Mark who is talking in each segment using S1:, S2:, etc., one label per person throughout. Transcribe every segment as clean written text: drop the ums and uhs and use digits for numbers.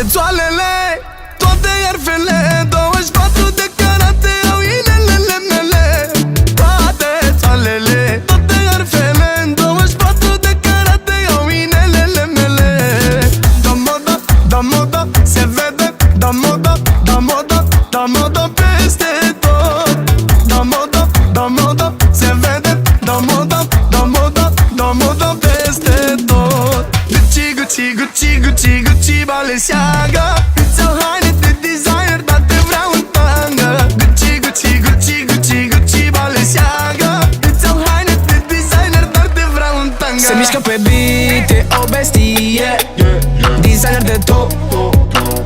S1: țoalele, toate iarfele, 24 de carate au inelele mele. Toate țoalele, toate iarfele, 24 de carate au inelele mele. Da moda, da moda, se vede, da moda, da moda, da moda peste tot. Da moda, da moda, se vede, da moda, da moda, da moda peste tot. Gucci, Gucci, Gucci, Gucci, Gucci, Balenciaga, îți iau haine de designer, dar te vreau în tanga. Gucci, Gucci, Gucci, Gucci, Gucci, Balenciaga, îți iau haine de designer, dar te vreau în tanga.
S2: Se mișcă pe beat, e o bestie, designer de top,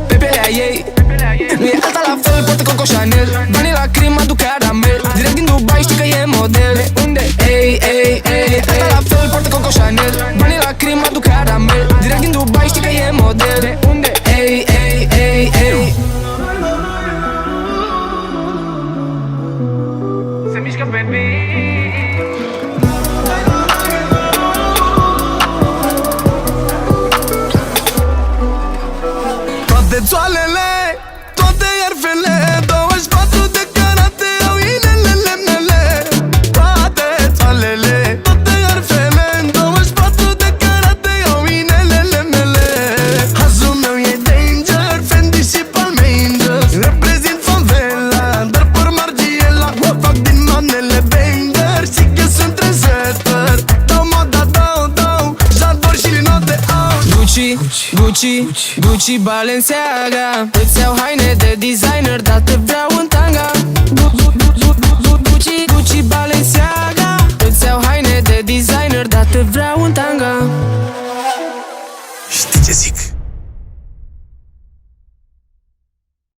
S2: pe pielea ei nu e alta la fel, poate Coco Chanel. Banii la crim aduc caramel, direct din Dubai știi că e model. De unde? Ei, ei, ei, e alta la fel, poate Coco Chanel. Banii la crim aduc caramel, direct din Dubai știi că e model. De unde? Ei, ei, ei, ei. Se mișcă pe beat.
S1: Toate țoalele, toate iarfele, 24 de carate au inelele mele. Toate țoalele, toate iarfele, 24 de carate au inelele mele. Hazul meu e danger, Fendi și Palmeiras, reprezint favela, dar por Margiela. Fac din manele banger și că sunt trendsetter. Dau moda, dau, J'adore și lino de aur.
S2: Gucci, Gucci, Gucci, Balenciaga, îți iau haine de designer, dar te vreau în tanga. Gucci, Gucci, Balenciaga, îți iau haine de designer, dar te vreau în tanga.
S1: Știi ce zic?